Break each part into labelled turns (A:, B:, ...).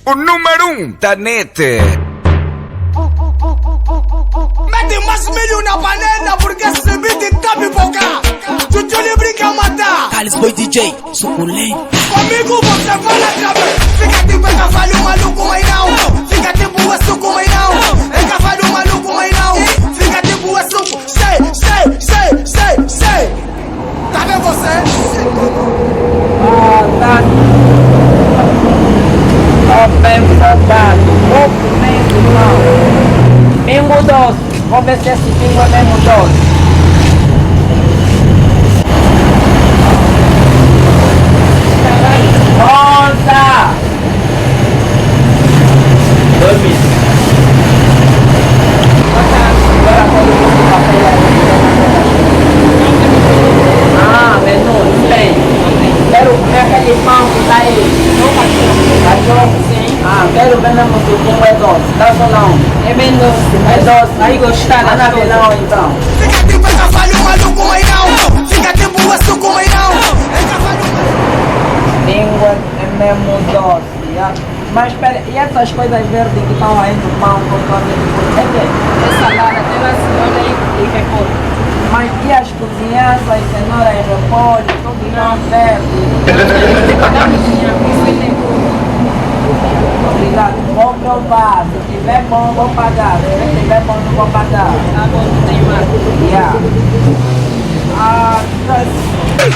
A: O número 1 da net.
B: Mete mais milho na panela porque esse beat tá pipocar. Chuchu lhe brinca a matar.
C: Alice Boy DJ, suculento.
B: Comigo você fala através. Fica tipo é cavalo maluco, mas não. Fica tipo é suco, mas não. É cavalo maluco, mas não. Fica tipo é suco. Sei. Tá vendo você?
D: Tá. Ó, bem saudade. Documento, não. Pingo doce. Vamos ver se esse pingo é mesmo doce. Volta! 2 minutos. Ah, menu, não tem. Quero ver aquele pão que tá aí. Cachorro? Sim. Ah, quero ver mesmo se o pão é doce. Doce ou não? É bem doce. É doce. Aí gostaram. Tá na vilão então.
B: Fica tipo é cavalo maluco, mas não. Fica tipo é suco, mas não. É cavalo maluco.
D: Língua é mesmo doce, já. Mas espera, e essas coisas verdes que estão aí no pão com carne de porco? É que? É salada, tem a cenoura e repolho. Mas e as cozinhas, as cenouras e repolho, tudo não verde? Obrigado, vou provar. Se tiver bom, vou pagar. Se não tiver bom, não vou pagar. Tá bom, não tem mais. Yeah. Ah,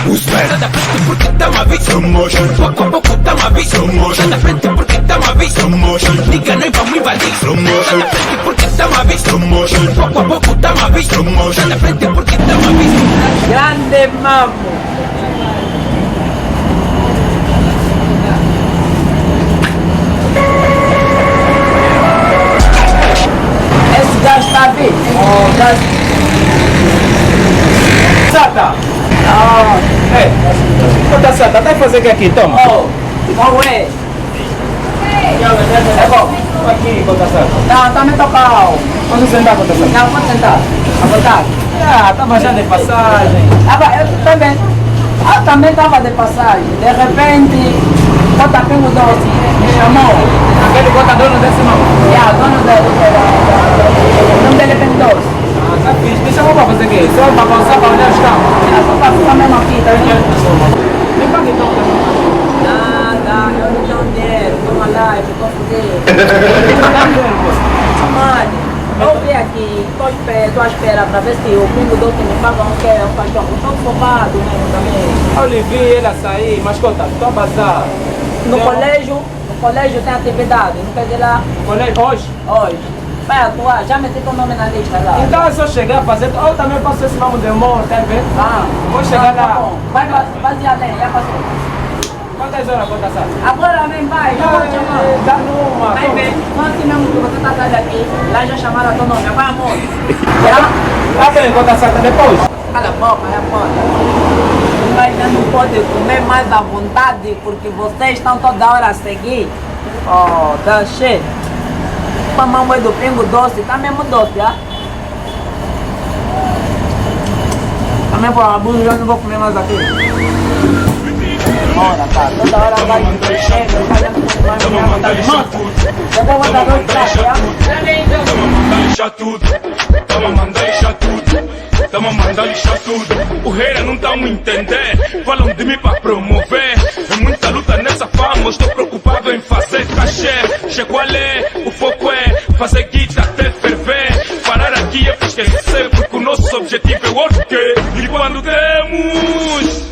A: Os velhos da frente porque tá uma vez somos. Pouco a pouco tá uma vez somos. Da frente porque tá uma vez somos. Liga, nós vamos invadir somos. Da frente porque tá uma vez somos. Pouco a pouco tá uma vez somos. Da frente porque tá uma vez somos.
D: grande mamo. Esse gás está vivo. Oh, gás.
E: Sata!
D: Ah,
E: Ei, conta Sata, tá a fazer o que aqui? Toma!
D: oh, como é? É bom.
E: Aqui, conta Sata.
D: Não, tá me tocando.
E: Posso sentar, conta Sata?
D: Não, pode sentar. À vontade.
E: Ah, tava já de passagem.
D: Eu também. Eu também estava de passagem. De repente, bota pingo doce. Me chamou.
E: Aquele bota dono desse não.
D: Dono dele. O nome dele é Pingo Doce.
E: Ah, tá fixe. Me chamou pra fazer o quê? Só pra passar pra olhar os carros.
D: Só para ficar mesmo aqui, tá vendo?
E: Me paga então.
D: Nada, eu não tenho dinheiro. Estou na live, estou fodido. Mano, eu vim aqui, estou à espera para ver se o Pingo Doce me paga um que é o cachorro. Estou focado mesmo também.
E: Eu lhe vi ele a sair, mas conta, estou a bazar.
D: No colégio tem atividade, não quer dizer lá
E: Colégio hoje?
D: hoje. Vai atuar, já meti teu nome na lista lá.
E: Então é só chegar a fazer. Eu também posso esse nome de amor, tá vendo?
D: Ah,
E: Vou chegar
D: tá
E: lá.
D: bom. Vai basear bem, já passou.
E: Quantas horas, conta Sata?
D: Agora vem, vai, já vou te chamar.
E: Dá numa.
D: Vai ver, não assim mesmo que você tá atrás aqui, lá já chamaram teu nome, vai amor. Já?
E: Tá bem, conta Sata, depois.
D: Cala a boca, é a porta. Mas já não pode comer mais à vontade, porque vocês estão toda hora a seguir. Oh, tá cheio. A mamãe do Pingo Doce, tá mesmo doce, já? Também por abuso eu não vou comer mais aqui. Ora, tá, toda hora vai enchendo, vai me dar vontade. Monta! Eu vou botar dois pratos, já?
F: Tamo mandando lixar tudo, tamo mandando lixar tudo. O rei não tamo entender, falam de mim pra promover. É muita luta nessa fama, estou preocupado em fazer cachê. Chegou a ler, o foco é fazer guita até ferver. Parar aqui é pra esquecer, porque o nosso objetivo é o quê? E quando temos